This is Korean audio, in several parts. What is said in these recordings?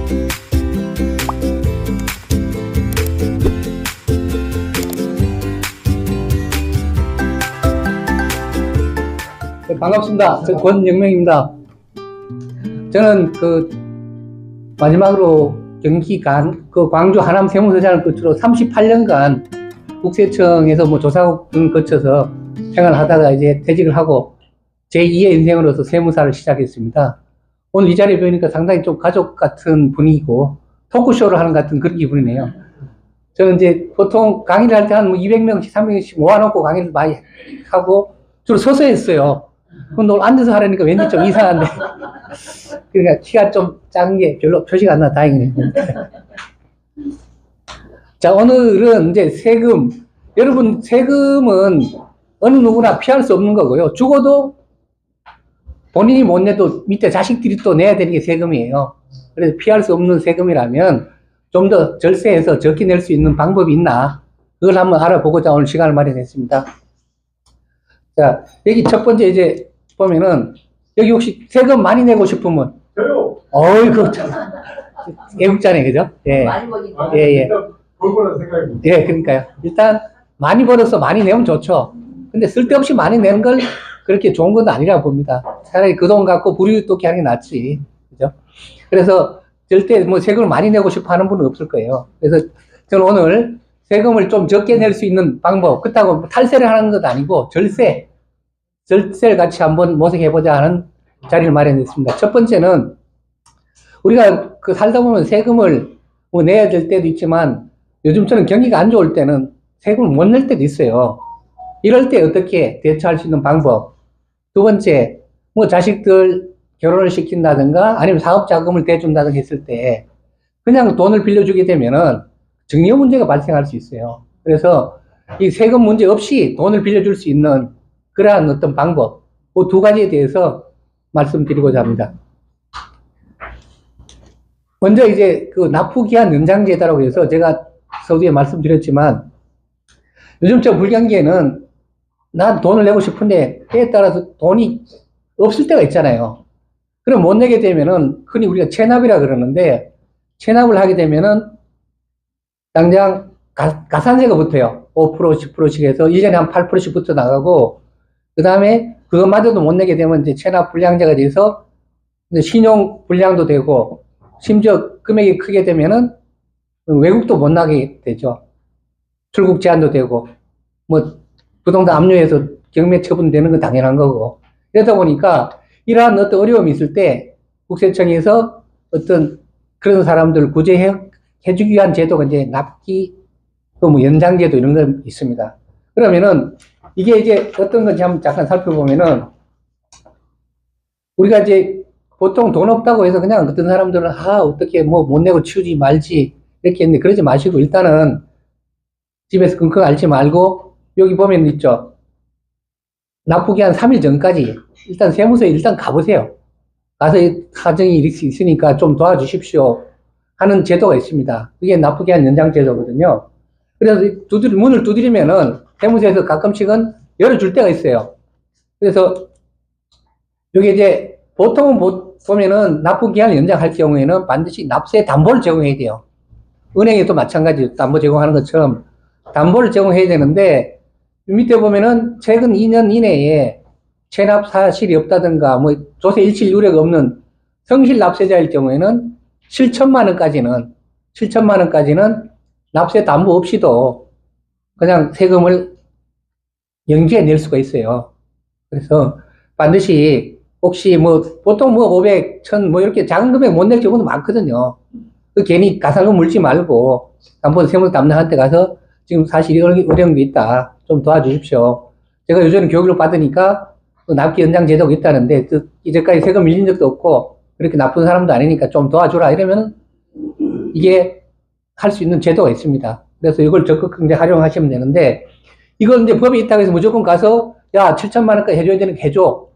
네, 반갑습니다. 저 권영명입니다. 저는 마지막으로 경기 광주 하남 세무서장을 끝으로 38년간 국세청에서 조사국 등 거쳐서 생활하다가 이제 퇴직을 하고 제2의 인생으로서 세무사를 시작했습니다. 오늘 이 자리에 뵈니까 상당히 좀 가족 같은 분위기고 토크쇼를 하는 것 같은 그런 기분이네요. 저는 이제 보통 강의를 할 때 한 200명씩, 300명씩 모아놓고 강의를 많이 하고 주로 서서 했어요. 근데 오늘 앉아서 하려니까 왠지 좀 이상한데. 그러니까 키가 좀 작은 게 별로 표시가 안 나 다행이네요. 자, 오늘은 이제 세금. 여러분, 세금은 어느 누구나 피할 수 없는 거고요. 죽어도 본인이 못 내도 밑에 자식들이 또 내야 되는 게 세금이에요. 그래서 피할 수 없는 세금이라면 좀 더 절세해서 적게 낼 수 있는 방법이 있나? 그걸 한번 알아보고자 오늘 시간을 마련했습니다. 자, 여기 첫 번째 이제 보면은, 여기 혹시 세금 많이 내고 싶으면? 저요. 어이구, 참. 애국자네, 그죠? 예. 많이 버니까. 예, 예. 볼 거란 생각입니다. 예, 그러니까요. 일단, 많이 벌어서 많이 내면 좋죠. 근데 쓸데없이 많이 내는 걸 그렇게 좋은 건 아니라고 봅니다. 차라리 그 돈 갖고 부리웃도기 하는 게 낫지. 그죠? 그래서 절대 세금을 많이 내고 싶어 하는 분은 없을 거예요. 그래서 저는 오늘 세금을 좀 적게 낼 수 있는 방법, 그렇다고 탈세를 하는 것도 아니고 절세를 같이 한번 모색해보자 하는 자리를 마련했습니다. 첫 번째는 우리가 살다 보면 세금을 내야 될 때도 있지만 요즘처럼 경기가 안 좋을 때는 세금을 못 낼 때도 있어요. 이럴 때 어떻게 대처할 수 있는 방법. 두 번째, 자식들 결혼을 시킨다든가 아니면 사업 자금을 대준다든가 했을 때 그냥 돈을 빌려주게 되면은 증여 문제가 발생할 수 있어요. 그래서 이 세금 문제 없이 돈을 빌려줄 수 있는 그러한 어떤 방법, 그 두 가지에 대해서 말씀드리고자 합니다. 먼저 이제 납부기한 연장제도라고 해서 제가 서두에 말씀드렸지만 요즘 저 불경기에는 난 돈을 내고 싶은데 때에 따라서 돈이 없을 때가 있잖아요. 그럼 못 내게 되면은 흔히 우리가 체납이라 그러는데 체납을 하게 되면은 당장 가산세가 붙어요. 5%, 10%씩 해서 1년에 한 8%씩 붙어 나가고 그 다음에 그것마저도 못 내게 되면 이제 체납 불량자가 돼서 신용 불량도 되고 심지어 금액이 크게 되면은 외국도 못 나게 되죠. 출국 제한도 되고 부동산 압류해서 경매 처분되는 건 당연한 거고. 그러다 보니까 이러한 어떤 어려움이 있을 때 국세청에서 어떤 그런 사람들을 구제해주기 위한 제도가 이제 납기, 연장제도 이런 거 있습니다. 그러면은 이게 이제 어떤 건지 한번 잠깐 살펴보면은 우리가 이제 보통 돈 없다고 해서 그냥 어떤 사람들은 어떻게 못 내고 치우지 말지 이렇게 했는데 그러지 마시고 일단은 집에서 끙끙 앓지 말고 여기 보면 있죠. 납부기 한 3일 전까지 일단 세무서에 일단 가보세요. 가서 사정이 이렇게 있으니까 좀 도와주십시오 하는 제도가 있습니다. 그게 납부기한 연장 제도거든요. 그래서 문을 두드리면은 세무서에서 가끔씩은 열어줄 때가 있어요. 그래서 여기 이제 보통은 보면은 납부기한을 연장할 경우에는 반드시 납세 담보를 제공해야 돼요. 은행에도 마찬가지 담보 제공하는 것처럼 담보를 제공해야 되는데 밑에 보면은 최근 2년 이내에 체납 사실이 없다든가 조세 일칠 유례가 없는 성실 납세자일 경우에는 7천만 원까지는 납세 담보 없이도 그냥 세금을 연기해 낼 수가 있어요. 그래서 반드시 혹시 보통 500, 1000 이렇게 작은 금액 못 낼 경우도 많거든요. 괜히 가상금 물지 말고 세무서 담당한테 가서 지금 사실 어려운 게 있다. 좀 도와주십시오. 제가 요즘은 교육을 받으니까 납기 연장 제도가 있다는데 이제까지 세금 밀린 적도 없고 그렇게 나쁜 사람도 아니니까 좀 도와주라 이러면 이게 할 수 있는 제도가 있습니다. 그래서 이걸 적극 이제 활용하시면 되는데 이걸 이제 법이 있다고 해서 무조건 가서 7천만 원까지 해줘야 되는 거 해줘.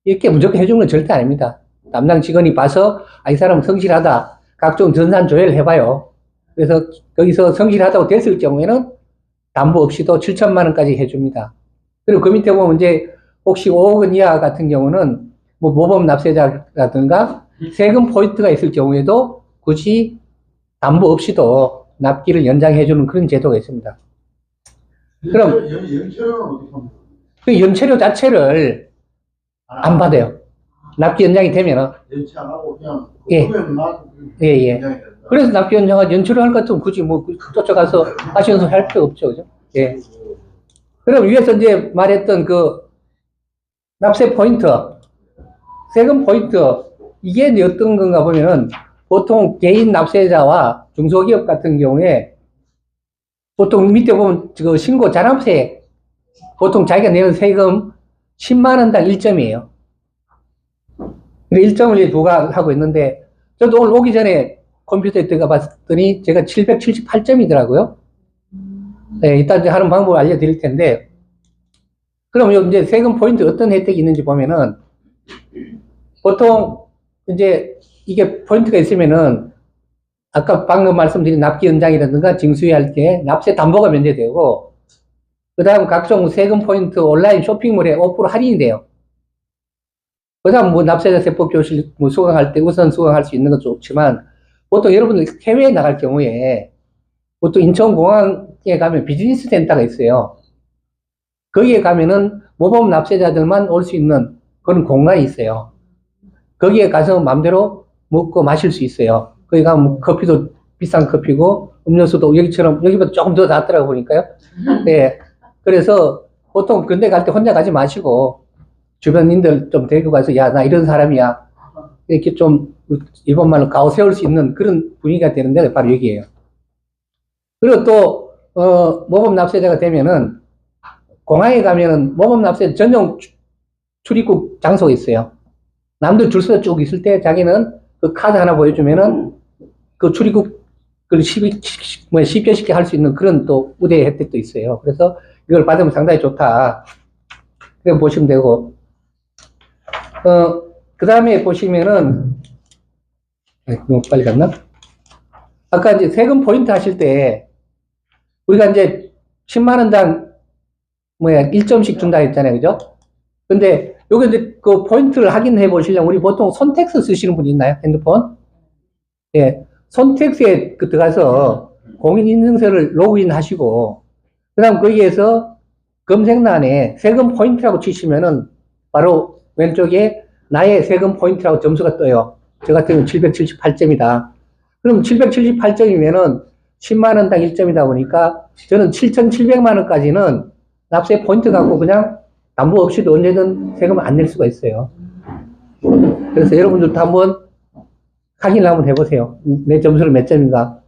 이렇게 무조건 해주는 건 절대 아닙니다. 담당 직원이 봐서 이 사람은 성실하다. 각종 전산 조회를 해봐요. 그래서 거기서 성실하다고 됐을 경우에는 담보 없이도 7천만 원까지 해줍니다. 그리고 그 밑에 보면 이제 혹시 5억 원 이하 같은 경우는 모범 납세자라든가 세금 포인트가 있을 경우에도 굳이 담보 없이도 납기를 연장해주는 그런 제도가 있습니다. 그럼 연체료는 어떻게 합니까? 그 연체료 자체를 안 받아요. 납기 연장이 되면은. 연체 안 하고 그냥 예. 예. 연장이 된다. 그래서 납기 연장은 연체료 할 것 같으면 굳이 뭐 쫓아가서 하시면서 할 필요 없죠. 그죠? 예. 그럼 위에서 이제 말했던 그 납세 포인트, 세금 포인트, 이게 이제 어떤 건가 보면은 보통 개인 납세자와 중소기업 같은 경우에 보통 밑에 보면 그 신고 자납세, 보통 자기가 내는 세금 10만 원당 1점이에요. 1점을 부과하고 있는데, 저도 오늘 오기 전에 컴퓨터에 들어가 봤더니 제가 778점이더라고요. 네, 이따 이제 하는 방법을 알려드릴 텐데, 그럼 이제 세금 포인트 어떤 혜택이 있는지 보면은, 보통 이제 이게 포인트가 있으면은, 아까 방금 말씀드린 납기 연장이라든가 징수유예할 때 납세 담보가 면제되고, 그 다음 각종 세금 포인트 온라인 쇼핑몰에 5% 할인이 돼요. 그 다음 뭐 납세자 세법 교실 뭐 수강할 때 우선 수강할 수 있는 건 좋지만, 보통 여러분들 해외에 나갈 경우에, 보통 인천공항에 가면 비즈니스 센터가 있어요. 거기에 가면은 모범 납세자들만 올 수 있는 그런 공간이 있어요. 거기에 가서 마음대로 먹고 마실 수 있어요. 거기 가면 뭐 커피도 비싼 커피고, 음료수도 여기처럼, 여기보다 조금 더 낫더라고 보니까요. 네. 그래서 보통 근데 갈 때 혼자 가지 마시고, 주변인들 좀 데리고 가서, 야, 나 이런 사람이야. 이렇게 좀, 일본말로 가오 세울 수 있는 그런 분위기가 되는 데가 바로 여기에요. 그리고 또, 모범 납세자가 되면은, 공항에 가면은 모범 납세 전용 출입국 장소가 있어요. 남들 줄 서서 쭉 있을 때 자기는 그 카드 하나 보여주면은 그 출입국을 쉽게 할 수 있는 그런 또 우대 혜택도 있어요. 그래서 이걸 받으면 상당히 좋다. 그렇게 보시면 되고, 그 다음에 보시면은, 너무 빨리 갔나? 아까 이제 세금 포인트 하실 때, 우리가 이제 10만원당 1점씩 준다 했잖아요. 그죠? 근데 여기 이제 그 포인트를 확인해 보시려면 우리 보통 손택스 쓰시는 분 있나요? 핸드폰? 예. 손택스에 들어가서 공인인증서를 로그인 하시고, 그 다음 거기에서 검색란에 세금 포인트라고 치시면은 바로 왼쪽에 나의 세금 포인트라고 점수가 떠요. 저 같은 경우는 778점이다. 그럼 778점이면은 10만원당 1점이다 보니까 저는 7,700만원까지는 납세 포인트 갖고 그냥 담보 없이도 언제든 세금을 안 낼 수가 있어요. 그래서 여러분들도 한번 확인을 한번 해보세요. 내 점수를 몇 점인가.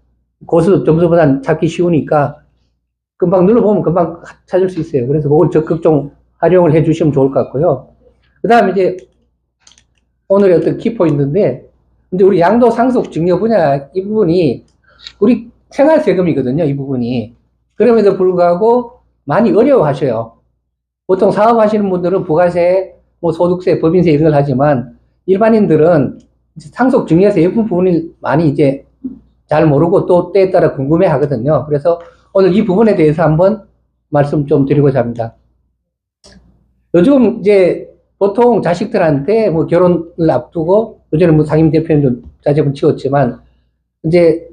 고수 점수보다는 찾기 쉬우니까 금방 눌러보면 금방 찾을 수 있어요. 그래서 그걸 적극 좀 활용을 해 주시면 좋을 것 같고요. 그 다음에 이제 오늘의 어떤 키포인트인데, 근데 우리 양도 상속 증여 분야 이 부분이 우리 생활세금이거든요. 이 부분이. 그럼에도 불구하고 많이 어려워하셔요. 보통 사업하시는 분들은 부가세, 뭐 소득세, 법인세 이런 걸 하지만 일반인들은 상속 증여세 이 부분을 많이 이제 잘 모르고 또 때에 따라 궁금해 하거든요. 그래서 오늘 이 부분에 대해서 한번 말씀 좀 드리고자 합니다. 요즘 이제 보통 자식들한테 뭐 결혼을 앞두고, 요즘은 뭐 상임 대표는 좀 자제분 치웠지만, 이제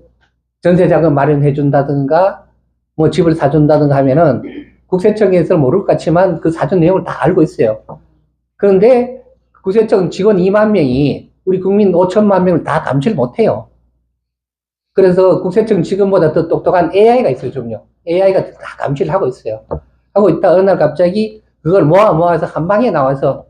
전세자금 마련해 준다든가, 뭐 집을 사준다든가 하면은 국세청에서 모를 것 같지만 그 사전 내용을 다 알고 있어요. 그런데 국세청 직원 2만 명이 우리 국민 5천만 명을 다 감시를 못해요. 그래서 국세청 직원보다 더 똑똑한 AI가 있어요, 좀요. AI가 다 감시를 하고 있어요. 하고 있다 어느 날 갑자기 그걸 모아서 한 방에 나와서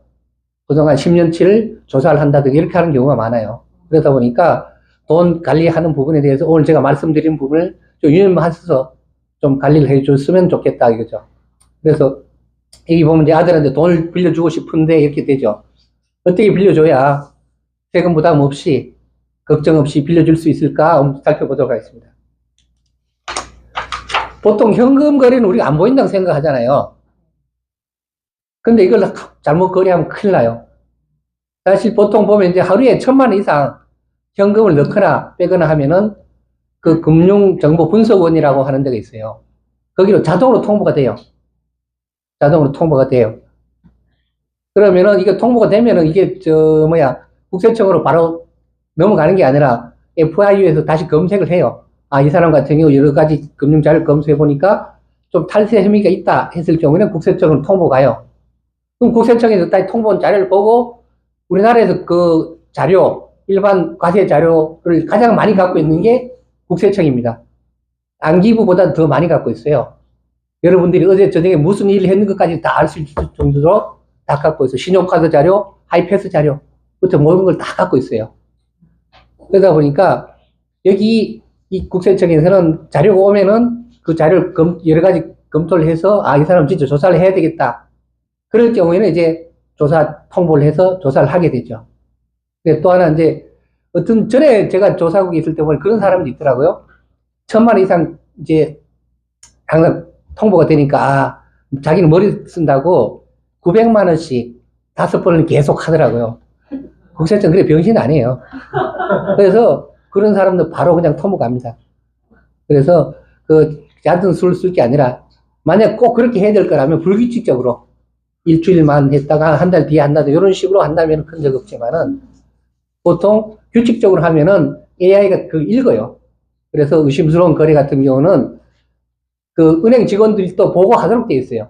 그동안 10년치를 조사를 한다든가 이렇게 하는 경우가 많아요. 그러다 보니까 돈 관리하는 부분에 대해서 오늘 제가 말씀드린 부분을 좀 유념하셔서 좀 관리를 해줬으면 좋겠다 이거죠. 그래서 여기 보면 이제 아들한테 돈을 빌려주고 싶은데 이렇게 되죠. 어떻게 빌려줘야 세금 부담 없이 걱정 없이 빌려줄 수 있을까 한번 살펴보도록 하겠습니다. 보통 현금 거래는 우리가 안 보인다고 생각하잖아요. 근데 이걸 잘못 거래하면 큰일 나요. 사실 보통 보면 이제 하루에 1,000만 원 이상 현금을 넣거나 빼거나 하면은 그 금융정보분석원이라고 하는 데가 있어요. 거기로 자동으로 통보가 돼요. 자동으로 통보가 돼요. 그러면은 이게 통보가 되면은 이게 국세청으로 바로 넘어가는 게 아니라 FIU에서 다시 검색을 해요. 아, 이 사람 같은 경우 여러 가지 금융 자료를 검수해 보니까 좀 탈세 혐의가 있다 했을 경우에는 국세청으로 통보가요. 그럼 국세청에서 다시 통보한 자료를 보고 우리나라에서 그 자료, 일반 과세 자료를 가장 많이 갖고 있는 게 국세청입니다. 안기부보다 더 많이 갖고 있어요. 여러분들이 어제 저녁에 무슨 일을 했는 것까지 다 알 수 있을 정도로 다 갖고 있어요. 신용카드 자료, 하이패스 자료부터 모든 걸 다 갖고 있어요. 그러다 보니까 여기 이 국세청에서는 자료가 오면은 그 자료를 여러 가지 검토를 해서 아, 이 사람 진짜 조사를 해야 되겠다. 그럴 경우에는 이제 조사 통보를 해서 조사를 하게 되죠. 또 하나 이제 어떤 전에 제가 조사국에 있을 때 보니 그런 사람도 있더라고요. 1,000만 원 이상 이제 항상 통보가 되니까 아, 자기는 머리 쓴다고 900만 원씩 5번을 계속 하더라고요. 국세청 그래 병신 아니에요. 그래서 그런 사람들 바로 그냥 통보 갑니다. 그래서 그 얕은 수를 쓸 게 아니라 만약 꼭 그렇게 해야 될 거라면 불규칙적으로 일주일만 했다가 한 달 뒤에 한다든가 이런 식으로 한다면 큰 적 없지만은 보통 규칙적으로 하면은 AI가 그 읽어요. 그래서 의심스러운 거래 같은 경우는 그 은행 직원들이 또 보고하도록 되어 있어요.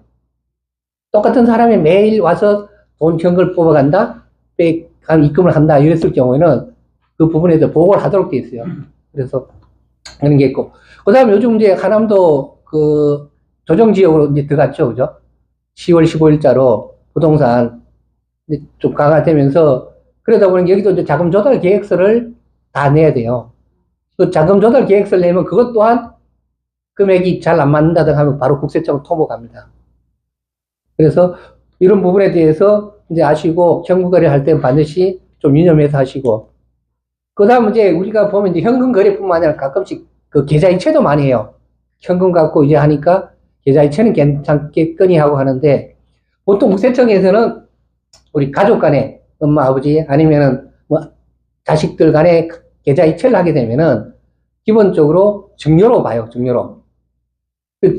똑같은 사람이 매일 와서 돈 현금을 뽑아간다, 입금을 한다 이랬을 경우에는 그 부분에 대해서 보고를 하도록 되어 있어요. 그래서 그런 게 있고, 그 다음에 요즘 이제 하남도 그 조정지역으로 이제 들어갔죠, 그죠? 10월 15일자로 부동산 좀 강화되면서 그러다 보니 여기도 이제 자금 조달 계획서를 다 내야 돼요. 그 자금 조달 계획서를 내면 그것 또한 금액이 잘 안 맞는다든가 하면 바로 국세청으로 통보 갑니다. 그래서 이런 부분에 대해서 이제 아시고 현금 거래할 때 반드시 좀 유념해서 하시고, 그 다음 이제 우리가 보면 이제 현금 거래뿐만 아니라 가끔씩 그 계좌이체도 많이 해요. 현금 갖고 이제 하니까 계좌이체는 괜찮겠거니 하고 하는데, 보통 국세청에서는 우리 가족 간에 엄마, 아버지 아니면은 뭐 자식들 간에 계좌이체를 하게 되면은 기본적으로 증여로 봐요, 증여로.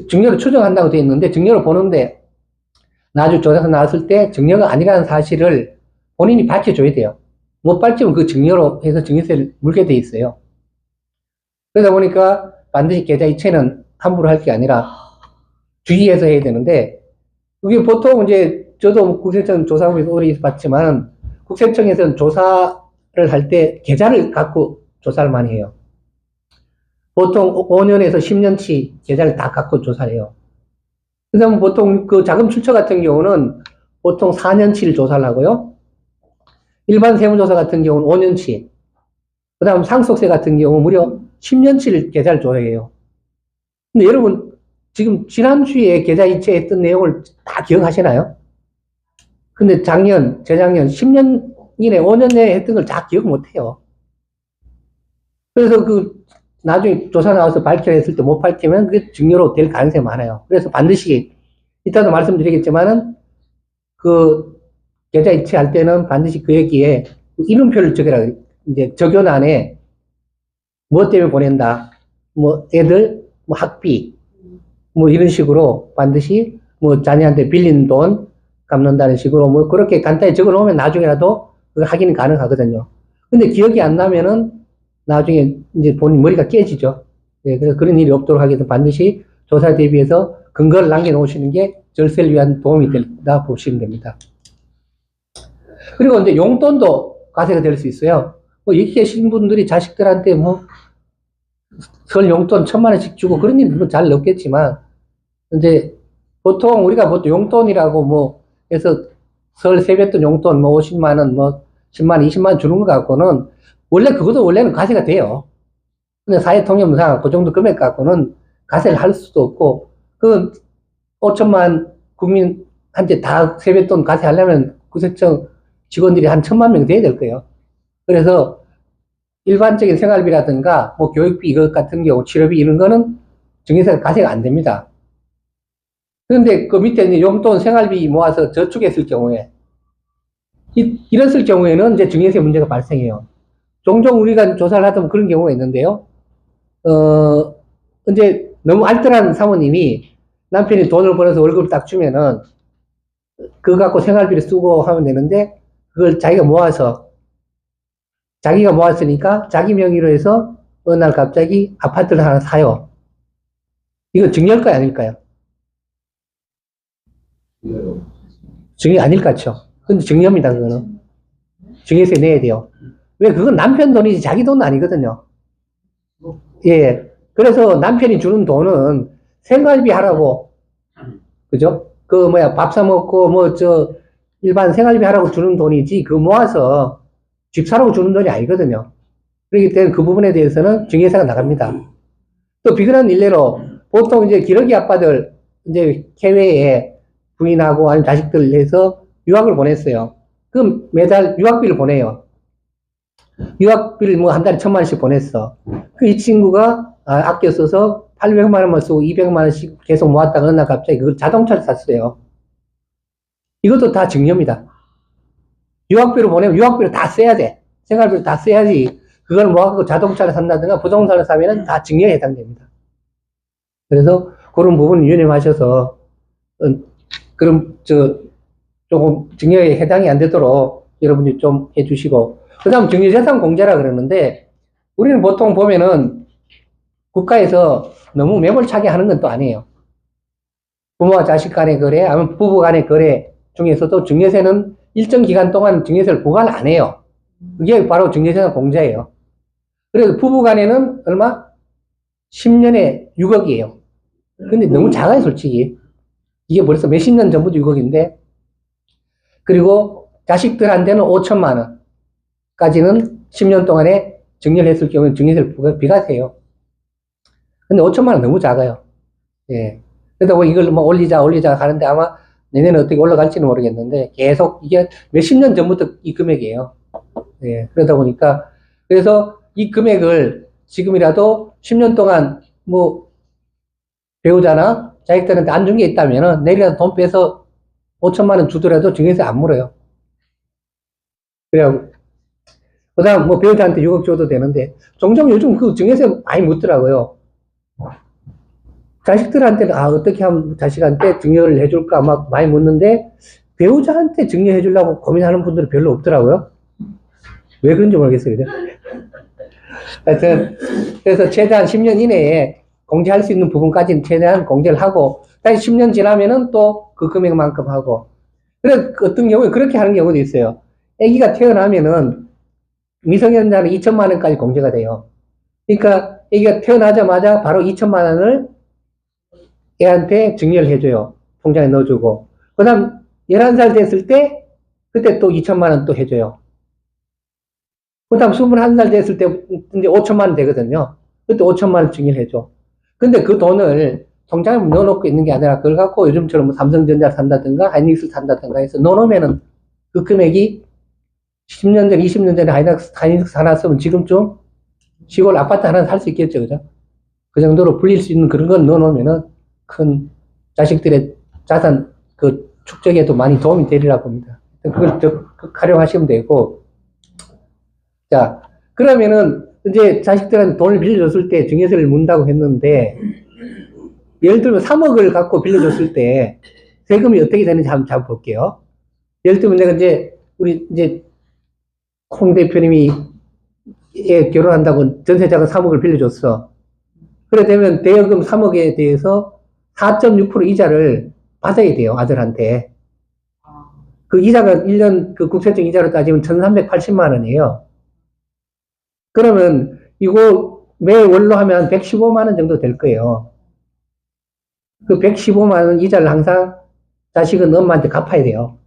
증여를 추정한다고 되어 있는데 증여를 보는데 나중에 조사가 나왔을 때 증여가 아니라는 사실을 본인이 밝혀줘야 돼요. 못 밝히면 그 증여로 해서 증여세를 물게 돼 있어요. 그러다 보니까 반드시 계좌이체는 함부로 할 게 아니라 주의해서 해야 되는데, 그게 보통 이제 저도 국세청 조사국에서 오래 봤지만 국세청에서는 조사를 할 때 계좌를 갖고 조사를 많이 해요. 보통 5년에서 10년치 계좌를 다 갖고 조사를 해요. 그 다음 보통 그 자금 출처 같은 경우는 보통 4년치를 조사를 하고요. 일반 세무조사 같은 경우는 5년치. 그 다음 상속세 같은 경우 무려 10년치를 계좌를 조회해요. 근데 여러분, 지금 지난주에 계좌 이체했던 내용을 다 기억하시나요? 근데 작년, 재작년 10년 이내, 5년 내에 했던 걸 다 기억 못 해요. 그래서 그 나중에 조사 나와서 밝혀냈을 때 못 밝히면 그게 증여로 될 가능성이 많아요. 그래서 반드시, 이따도 말씀드리겠지만은, 그, 계좌 이체할 때는 반드시 그 여기에 이름표를 적여라. 이제 적요란에 뭐 때문에 보낸다. 뭐 애들, 뭐 학비, 뭐 이런 식으로 반드시 뭐 자녀한테 빌린 돈 갚는다는 식으로 뭐 그렇게 간단히 적어 놓으면 나중에라도 그걸 확인이 가능하거든요. 근데 기억이 안 나면은 나중에 이제 본인 머리가 깨지죠. 네, 그래서 그런 일이 없도록 하기 위해서 반드시 조사 대비해서 근거를 남겨놓으시는 게 절세를 위한 도움이 된다 보시면 됩니다. 그리고 이제 용돈도 과세가 될 수 있어요. 뭐 여기 계신 분들이 자식들한테 뭐 설 용돈 1,000만 원씩 주고 그런 일은 잘 없겠지만, 이제 보통 우리가 보통 용돈이라고 뭐 해서 설 세뱃돈 용돈 뭐 50만 원, 뭐 10만 원, 20만 원 주는 거 갖고는 원래 그것도 원래는 과세가 돼요. 근데 사회통념상 그 정도 금액 갖고는 과세를 할 수도 없고, 그 5천만 국민한테 다 세뱃돈 과세하려면 국세청 직원들이 한 1,000만 명 돼야 될 거예요. 그래서 일반적인 생활비라든가 뭐 교육비 이것 같은 경우 치료비 이런 거는 증여세가 과세가 안 됩니다. 그런데 그 밑에 이제 용돈 생활비 모아서 저축했을 경우에 이랬을 경우에는 이제 증여세 문제가 발생해요. 종종 우리가 조사를 하다 보면 그런 경우가 있는데요. 이제 너무 알뜰한 사모님이 남편이 돈을 벌어서 월급을 딱 주면은 그거 갖고 생활비를 쓰고 하면 되는데 그걸 자기가 모아서 자기가 모았으니까 자기 명의로 해서 어느 날 갑자기 아파트를 하나 사요. 이거 증여일까요, 아닐까요? 증여 아닐 것 같죠? 근데 증여입니다, 그거는. 증여세 내야 돼요. 왜? 그건 남편 돈이지 자기 돈은 아니거든요. 예. 그래서 남편이 주는 돈은 생활비 하라고, 그죠? 그, 밥 사먹고, 일반 생활비 하라고 주는 돈이지, 그거 모아서 집 사라고 주는 돈이 아니거든요. 그렇기 때문에 그 부분에 대해서는 증여세가 나갑니다. 또 비근한 일례로, 보통 이제 기러기 아빠들, 이제 해외에 부인하고 아니면 자식들 해서 유학을 보냈어요. 그럼 매달 유학비를 보내요. 유학비를 한 달에 1,000만 원씩 보냈어. 이 친구가 아껴 써서 800만 원만 쓰고 200만 원씩 계속 모았다가 어느 날 갑자기 그걸 자동차를 샀어요. 이것도 다 증여입니다. 유학비로 보내면 유학비를 다 써야 돼. 생활비를 다 써야지. 그걸 모아서 자동차를 산다든가 부동산을 사면은 다 증여에 해당됩니다. 그래서 그런 부분 유념하셔서 그럼 조금 증여에 해당이 안 되도록 여러분이 좀 해주시고, 그 다음 증여재산 공제라 그러는데, 우리는 보통 보면은 국가에서 너무 매몰차게 하는 건 또 아니에요. 부모와 자식 간의 거래, 아니면 부부 간의 거래 중에서도 증여세는 일정 기간 동안 증여세를 부과를 안 해요. 그게 바로 증여재산 공제예요. 그래서 부부 간에는 얼마? 10년에 6억이에요. 근데 너무 작아요, 솔직히. 이게 벌써 몇십 년 전부터 6억인데, 그리고 자식들한테는 5천만 원까지는 10년 동안에 증여를 했을 경우에 증여세를 비과세요. 근데 5천만 원 너무 작아요. 예. 그러다 보니 이걸 올리자 하는데 아마 내년에 어떻게 올라갈지는 모르겠는데 계속 이게 몇십 년 전부터 이 금액이에요. 예. 그러다 보니까 그래서 이 금액을 지금이라도 10년 동안 배우자나 자식들한테 안 준 게 있다면은 내일이라도 돈 빼서 5천만 원 주더라도 증여세 안 물어요. 그래요. 그 다음 배우자한테 6억 줘도 되는데 종종 요즘 그 증여세 많이 묻더라고요. 자식들한테는 어떻게 하면 자식한테 증여를 해줄까 막 많이 묻는데 배우자한테 증여해 주려고 고민하는 분들은 별로 없더라고요. 왜 그런지 모르겠어요. 그죠? 하여튼 그래서 최대한 10년 이내에 공제할 수 있는 부분까지는 최대한 공제를 하고 다시 10년 지나면은 또 그 금액만큼 하고, 그래서 어떤 경우에 그렇게 하는 경우도 있어요. 아기가 태어나면은 미성년자는 2천만 원까지 공제가 돼요. 그러니까 아기가 태어나자마자 바로 2천만 원을 애한테 증여를 해줘요. 통장에 넣어주고. 그 다음 11살 됐을 때 그때 또 2천만 원 또 해줘요. 그 다음 21살 됐을 때 이제 5천만 원 되거든요. 그때 5천만 원 증여를 해줘. 근데 그 돈을 통장에 넣어놓고 있는 게 아니라 그걸 갖고 요즘처럼 삼성전자를 산다든가 하이닉스를 산다든가 해서 넣어놓으면은 그 금액이 10년 전, 20년 전에 하이닉스 하나 쓰면 지금쯤 시골 아파트 하나 살 수 있겠죠. 그죠? 그 정도로 불릴 수 있는 그런 건 넣어놓으면은 큰 자식들의 자산 축적에도 많이 도움이 되리라 봅니다. 그걸 적극 활용하시면 되고, 자, 그러면은 이제 자식들한테 돈을 빌려줬을 때 증여세를 문다고 했는데, 예를 들면 3억을 갖고 빌려줬을 때 세금이 어떻게 되는지 한번 볼게요. 예를 들면 내가 우리 홍 대표님이 결혼한다고 전세자가 3억을 빌려줬어. 그래 되면 대여금 3억에 대해서 4.6% 이자를 받아야 돼요, 아들한테. 그 이자가 1년 그 국세청 이자로 따지면 1,380만 원이에요. 그러면 이거 매월로 하면 115만 원 정도 될 거예요. 그 115만 원 이자를 항상 자식은 엄마한테 갚아야 돼요.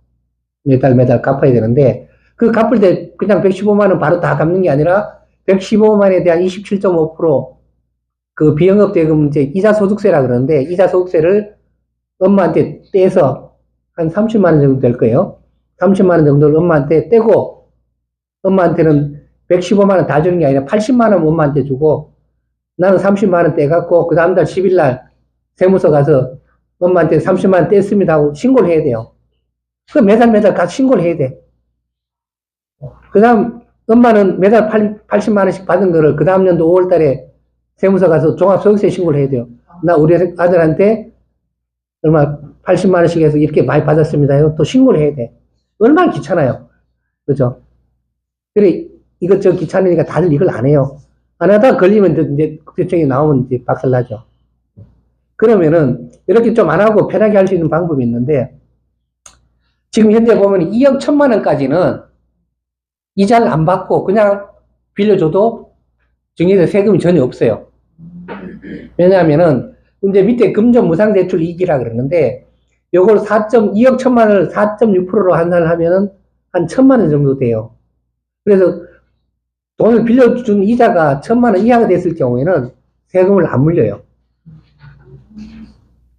매달 갚아야 되는데, 그 갚을 때 그냥 115만 원 바로 다 갚는 게 아니라 115만 원에 대한 27.5% 비영업 대금 이자 소득세라 그러는데, 이자 소득세를 엄마한테 떼서 한 30만 원 정도 될 거예요. 30만 원 정도를 엄마한테 떼고, 엄마한테는 115만 원 다 주는 게 아니라 80만 원 엄마한테 주고, 나는 30만 원 떼갖고 그 다음달 10일 날 세무서 가서 엄마한테 30만 원 뗐습니다 하고 신고를 해야 돼요. 그 매달 같이 신고를 해야 돼. 그 다음 엄마는 매달 80만 원씩 받은 거를 그 다음 년도 5월 달에 세무서 가서 종합소득세 신고를 해야 돼요. 나 우리 아들한테 얼마 80만 원씩 해서 이렇게 많이 받았습니다. 또 신고를 해야 돼. 얼마나 귀찮아요. 그죠? 그래, 이것저것 귀찮으니까 다들 이걸 안 해요. 안 하다가 걸리면 이제 국세청에 나오면 이제 박살나죠. 그러면은 이렇게 좀 안 하고 편하게 할 수 있는 방법이 있는데, 지금 현재 보면 2억 1천만 원까지는 이자를 안 받고 그냥 빌려줘도 증여세 세금이 전혀 없어요. 왜냐하면은 이제 밑에 금전 무상 대출 이익이라 그러는데, 요걸 2억 1천만 원을 4.6%로 환산하면은 한 1천만 원 정도 돼요. 그래서 돈을 빌려준 이자가 1천만 원 이하가 됐을 경우에는 세금을 안 물려요.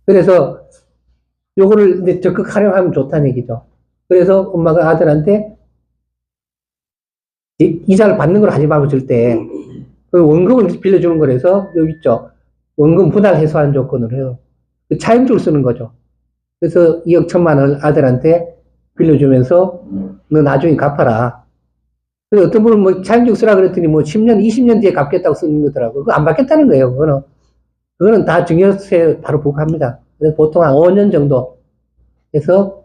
그래서 요거를 이제 적극 활용하면 좋다는 얘기죠. 그래서 엄마가 아들한테 이자를 받는 걸 하지 말고 줄 때 원금을 빌려주는 거라서 여기 있죠. 원금 분할 해소하는 조건으로 해요. 차용증을 쓰는 거죠. 그래서 2억 1천만 원을 아들한테 빌려주면서 너 나중에 갚아라. 그래서 어떤 분은 뭐 차용증 쓰라 그랬더니 뭐 10년, 20년 뒤에 갚겠다고 쓰는 거더라고요. 그거 안 받겠다는 거예요. 그거는 다 증여세 바로 부과합니다. 그래서 보통 한 5년 정도 해서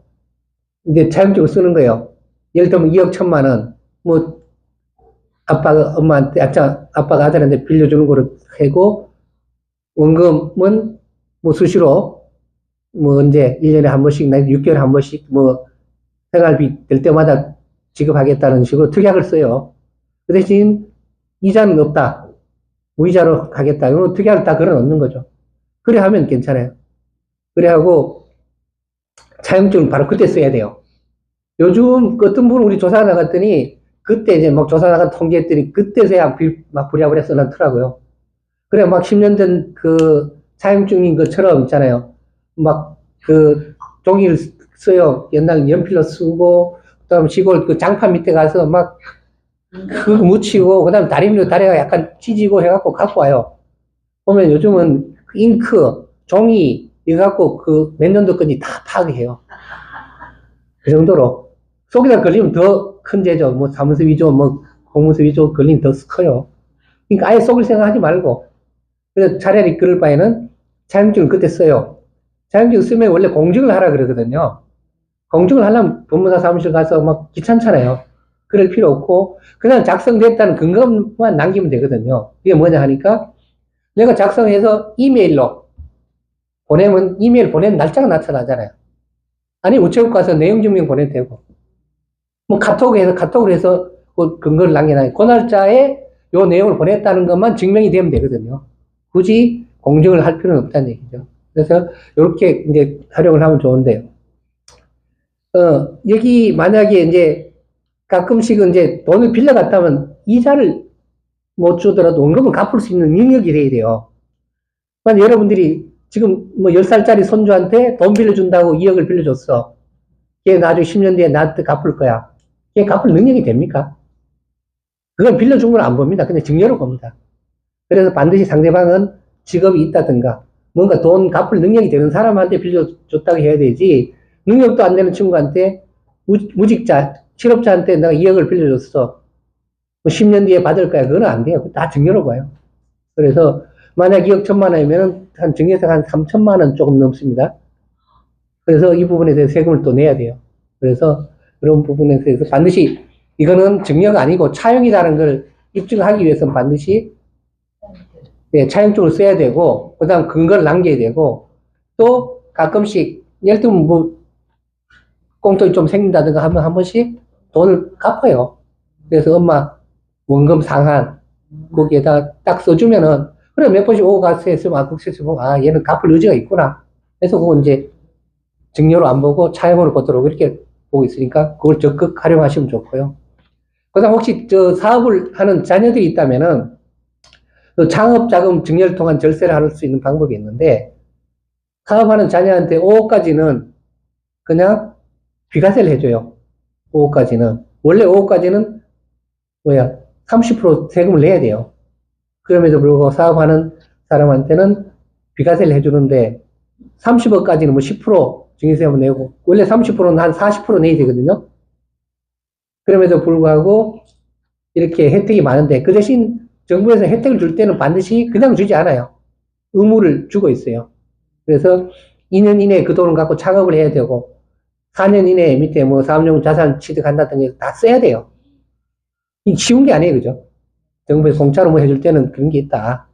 이제 차용증을 쓰는 거예요. 예를 들면 2억 1천만 원, 뭐 아빠가 아들한테 빌려주는 거를 하고, 원금은 뭐 수시로 뭐 언제 1년에 한 번씩, 6개월에 한 번씩 뭐 생활비 될 때마다 지급하겠다는 식으로 특약을 써요. 그 대신 이자는 없다. 무이자로 가겠다. 이런 특약을 다 걸어 놓는 거죠. 그래 하면 괜찮아요. 그래 하고 차용증을 바로 그때 써야 돼요. 요즘 어떤 분은 우리 조사 나갔더니 그때 이제 막 조사 나가 통계했더니 그때서야 막 부랴부랴 써놨더라고요. 그래 막 10년 전 그 차용증인 것처럼 있잖아요. 막 그 종이를 써요. 옛날 연필로 쓰고, 그 다음 시골 그 장판 밑에 가서 막 그거 묻히고, 그 다음 다리가 약간 찢어지고 해갖고 갖고 와요. 보면 요즘은 그 잉크, 종이, 이거 갖고 그 몇 년도 건지 다 파괴해요. 그 정도로. 속에다 걸리면 더 큰 죄죠. 뭐 사무소 위조, 뭐 공무소 위조 걸리면 더 커요. 그러니까 아예 속을 생각하지 말고. 그래서 차라리 그럴 바에는 차용증을 그때 써요. 차용증 쓰면 원래 공증을 하라 그러거든요. 공증을 하려면 법무사 사무실 가서 막 귀찮잖아요. 그럴 필요 없고, 그냥 작성됐다는 근거만 남기면 되거든요. 이게 뭐냐 하니까, 내가 작성해서 이메일로 보내면, 이메일 보낸 날짜가 나타나잖아요. 아니, 우체국 가서 내용 증명 보내도 되고, 뭐 카톡으로 해서 그 근거를 남겨놔요. 그 날짜에 요 내용을 보냈다는 것만 증명이 되면 되거든요. 굳이 공증을 할 필요는 없다는 얘기죠. 그래서 이렇게 이제 활용을 하면 좋은데요. 여기 만약에 이제 가끔씩은 이제 돈을 빌려갔다면 이자를 못 주더라도 원금을 갚을 수 있는 능력이 돼야 돼요. 만약 여러분들이 지금 뭐 10살짜리 손주한테 돈 빌려준다고 2억을 빌려줬어. 걔 나중에 10년 뒤에 나한테 갚을 거야. 걔 갚을 능력이 됩니까? 그건 빌려준 건 안 봅니다. 그냥 증여로 봅니다. 그래서 반드시 상대방은 직업이 있다든가 뭔가 돈 갚을 능력이 되는 사람한테 빌려줬다고 해야 되지, 능력도 안 되는 친구한테, 무직자, 실업자한테 내가 2억을 빌려줬어. 뭐 10년 뒤에 받을 거야. 그건 안 돼요. 다 증여로 봐요. 그래서 만약 2억 1천만 원이면 한 증여세가 한 3천만 원 조금 넘습니다. 그래서 이 부분에 대해서 세금을 또 내야 돼요. 그래서 그런 부분에 대해서 반드시 이거는 증여가 아니고 차용이라는 걸 입증하기 위해서는 반드시 차용증을 써야 되고, 그 다음 근거를 남겨야 되고, 또 가끔씩 예를 들면 뭐 공통이 좀 생긴다든가 하면 한 번씩 돈을 갚아요. 그래서 엄마 원금 상한 거기에다 딱 써주면은, 그래 몇 번씩 오고 가서 했으면 국세청 보고 얘는 갚을 의지가 있구나 해서 그거 이제 증여로 안 보고 차용으로 보도록 이렇게 보고 있으니까 그걸 적극 활용하시면 좋고요. 그 다음 혹시 저 사업을 하는 자녀들이 있다면은 창업자금 증여를 통한 절세를 할 수 있는 방법이 있는데, 사업하는 자녀한테 5억까지는 그냥 비과세를 해줘요. 5억까지는. 원래 5억까지는 30% 세금을 내야 돼요. 그럼에도 불구하고 사업하는 사람한테는 비과세를 해주는데, 30억까지는 뭐 10% 증여세금을 내고, 원래 30%는 한 40% 내야 되거든요. 그럼에도 불구하고 이렇게 혜택이 많은데, 그 대신 정부에서 혜택을 줄 때는 반드시 그냥 주지 않아요. 의무를 주고 있어요. 그래서 2년 이내에 그 돈을 갖고 창업을 해야 되고, 4년 이내에 밑에 뭐 사업용 자산 취득한다든지 다 써야 돼요. 이게 쉬운 게 아니에요, 그죠? 정부에서 공짜로 뭐 해줄 때는 그런 게 있다.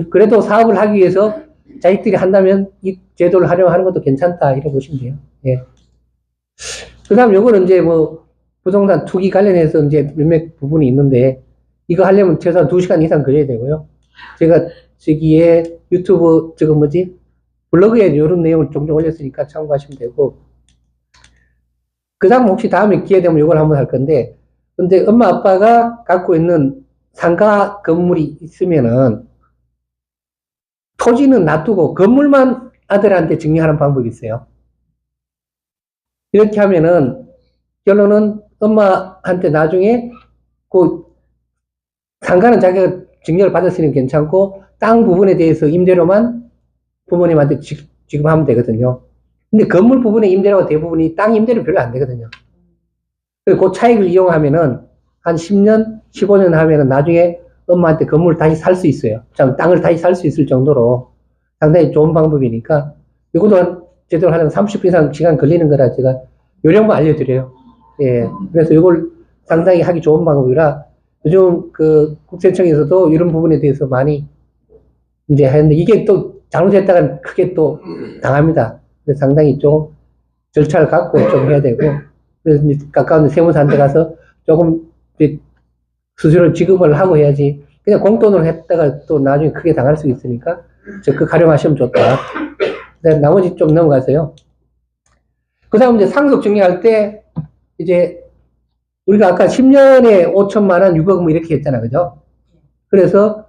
그래도 사업을 하기 위해서 자식들이 한다면 이 제도를 활용하는 것도 괜찮다, 이렇게 보시면 돼요. 예. 그 다음 요거는 이제 뭐 부동산 투기 관련해서 이제 몇몇 부분이 있는데, 이거 하려면 최소한 2시간 이상 걸려야 되고요. 제가 저기에 유튜브, 블로그에 이런 내용을 종종 올렸으니까 참고하시면 되고, 그 다음 혹시 다음에 기회 되면 이걸 한번 할 건데, 근데 엄마 아빠가 갖고 있는 상가 건물이 있으면은 토지는 놔두고 건물만 아들한테 증여하는 방법이 있어요. 이렇게 하면은 결론은 엄마한테 나중에 그 상가는 자기가 증여를 받았으니 괜찮고 땅 부분에 대해서 임대료만 부모님한테 지급하면 되거든요. 근데 건물 부분의 임대료가 대부분이 땅 임대료 별로 안 되거든요. 그리고 그 차익을 이용하면은 한 10년, 15년 하면은 나중에 엄마한테 건물을 다시 살 수 있어요. 참 땅을 다시 살 수 있을 정도로 상당히 좋은 방법이니까 이것도 한 제대로 하려면 30분 이상 시간 걸리는 거라 제가 요령만 알려드려요. 예. 그래서 이걸 상당히 하기 좋은 방법이라 요즘 그 국세청에서도 이런 부분에 대해서 많이 이제 하는데 이게 또 잘못했다가 크게 또 당합니다. 그래서 상당히 좀 절차를 갖고 좀 해야 되고, 그래서 이제 가까운 세무사한테 가서 조금 이제 수수료 지급을 하고 해야지 그냥 공돈으로 했다가 또 나중에 크게 당할 수 있으니까 적극 활용하시면 좋다. 나머지 좀 넘어가세요. 그 다음 이제 상속 증여할 때 이제 우리가 아까 10년에 5천만 원, 6억 뭐 이렇게 했잖아, 그죠? 그래서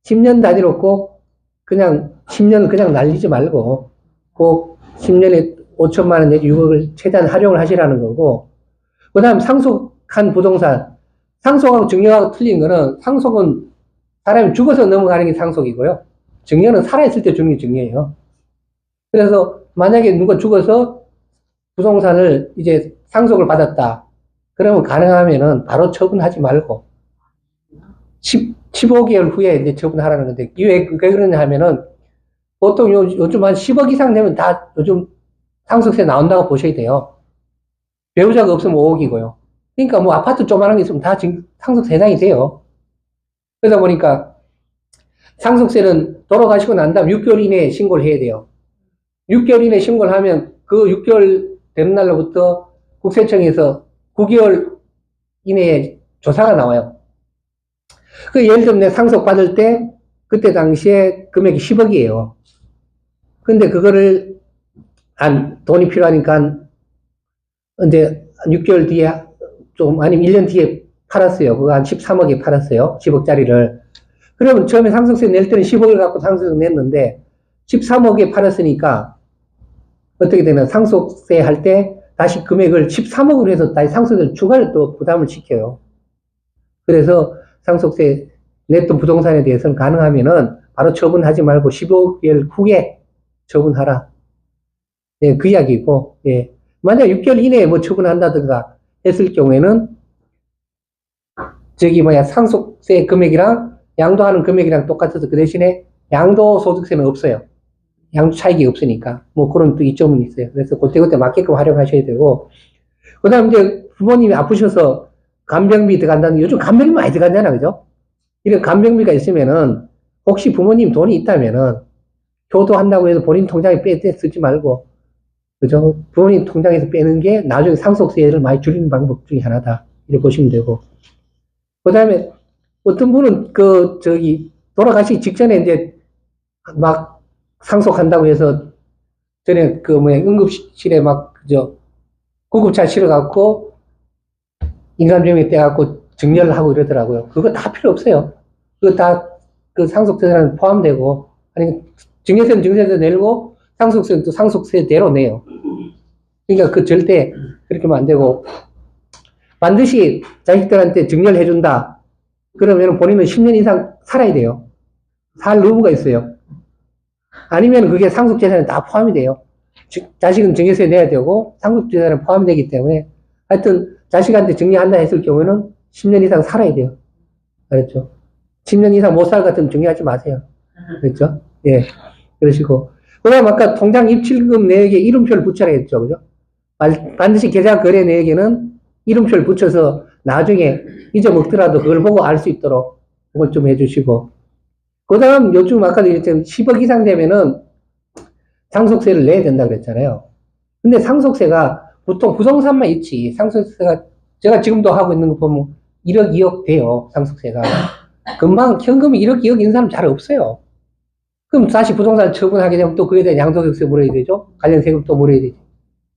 10년 단위로 꼭 그냥 10년을 그냥 날리지 말고 꼭 10년에 5천만 원 내지 6억을 최대한 활용을 하시라는 거고, 그 다음 상속한 부동산, 상속하고 증여하고 틀린 거는 상속은 사람이 죽어서 넘어가는 게 상속이고요. 증여는 살아있을 때 주는 게 증여예요. 그래서 만약에 누가 죽어서 부동산을 이제 상속을 받았다. 그러면 가능하면은 바로 처분하지 말고 15개월 후에 이제 처분하라는 건데, 왜 그러냐 하면은 보통 요즘 한 10억 이상 되면 다 요즘 상속세 나온다고 보셔야 돼요. 배우자가 없으면 5억이고요. 그러니까 뭐 아파트 조그만한 게 있으면 다 상속세 해당이 돼요. 그러다 보니까 상속세는 돌아가시고 난 다음 6개월 이내에 신고를 해야 돼요. 6개월 이내에 신고를 하면 그 6개월 되는 날로부터 국세청에서 9개월 이내에 조사가 나와요. 그 예를 들면 상속 받을 때 그때 당시에 금액이 10억이에요. 근데 그거를 돈이 필요하니까 이제 6개월 뒤에 좀 아니면 1년 뒤에 팔았어요. 그거 한 13억에 팔았어요. 10억짜리를. 그러면 처음에 상속세 낼 때는 10억을 갖고 상속세 냈는데 13억에 팔았으니까 어떻게 되나 상속세 할 때 다시 금액을 13억으로 해서 다시 상속세를 추가로 또 부담을 시켜요. 그래서 상속세 냈던 부동산에 대해서는 가능하면은 바로 처분하지 말고 15개월 후에 처분하라. 예, 그 이야기고, 예. 만약 6개월 이내에 뭐 처분한다든가 했을 경우에는 상속세 금액이랑 양도하는 금액이랑 똑같아서 그 대신에 양도소득세는 없어요. 양도 차익이 없으니까. 뭐 그런 또 이점은 있어요. 그래서 그때그때 맞게끔 활용하셔야 되고, 그 다음 이제 부모님이 아프셔서 간병비 들어간다는, 요즘 간병비 많이 들어간잖아, 그죠? 이런 간병비가 있으면은, 혹시 부모님 돈이 있다면은, 효도한다고 해서 본인 통장에 쓰지 말고, 그죠? 부모님 통장에서 빼는 게 나중에 상속세를 많이 줄이는 방법 중에 하나다. 이렇게 보시면 되고. 그 다음에 어떤 분은 돌아가시기 직전에 이제 막 상속한다고 해서 전에 응급실에 구급차 실어갖고 인감정에 떼갖고 증여를 하고 이러더라고요. 그거 다 필요 없어요. 그거 다 그 상속세는 포함되고, 아니, 증여세는 증여세 내고 상속세는 또 상속세대로 내요. 그러니까 절대 그렇게 하면 안 되고, 반드시 자식들한테 증여를 해준다. 그러면 본인은 10년 이상 살아야 돼요. 살 의무가 있어요. 아니면 그게 상속재산에 다 포함이 돼요. 자식은 증여세 내야 되고 상속재산에 포함이 되기 때문에 하여튼 자식한테 증여한다 했을 경우에는 10년 이상 살아야 돼요. 알았죠? 10년 이상 못 살 것 같으면 증여하지 마세요. 그렇죠? 예. 그러시고. 그 다음 아까 통장 입출금 내역에 이름표를 붙여라 했죠. 그죠? 반드시 계좌 거래 내역에는 이름표를 붙여서 나중에 잊어먹더라도 그걸 보고 알 수 있도록 그걸 좀 해주시고. 그 다음 요즘 아까도 얘기했지만 10억 이상 되면은 상속세를 내야 된다 그랬잖아요. 근데 상속세가 보통 부동산만 있지. 상속세가 제가 지금도 하고 있는 거 보면 1억, 2억 돼요. 상속세가. 금방 현금이 1억, 2억 있는 사람 잘 없어요. 그럼 다시 부동산 처분하게 되면 또 그에 대한 양도세액세 물어야 되죠. 관련 세금 또 물어야 되죠.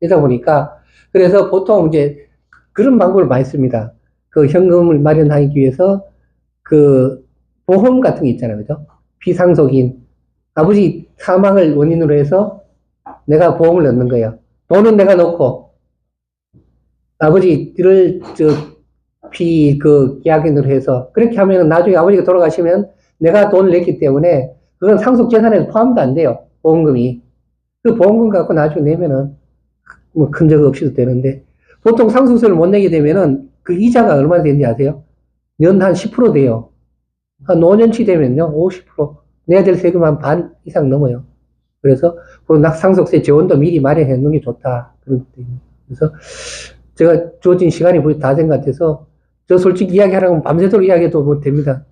그러다 보니까 그래서 보통 이제 그런 방법을 많이 씁니다. 그 현금을 마련하기 위해서 그 보험 같은 게 있잖아요. 그죠? 비상속인. 아버지 사망을 원인으로 해서 내가 보험을 넣는 거예요. 돈은 내가 넣고 아버지를 계약인으로 해서 그렇게 하면 나중에 아버지가 돌아가시면 내가 돈을 냈기 때문에 그건 상속재산에서 포함도 안 돼요. 보험금이. 그 보험금 갖고 나중에 내면은 뭐 큰 적 없이도 되는데 보통 상속세를 못 내게 되면은 그 이자가 얼마나 되는지 아세요? 연 한 10% 돼요. 한 5년치 되면요, 50%. 내야 될 세금 한 반 이상 넘어요. 그래서 그 상속세 재원도 미리 마련해 놓는 게 좋다. 그래서 제가 주어진 시간이 거의 다 된 것 같아서 저 솔직히 이야기하라면 밤새도록 이야기해도 못 됩니다.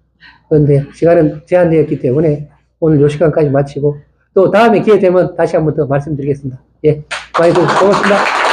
그런데 시간은 제한되었기 때문에 오늘 이 시간까지 마치고 또 다음에 기회 되면 다시 한번 더 말씀드리겠습니다. 예, 많이 고맙습니다.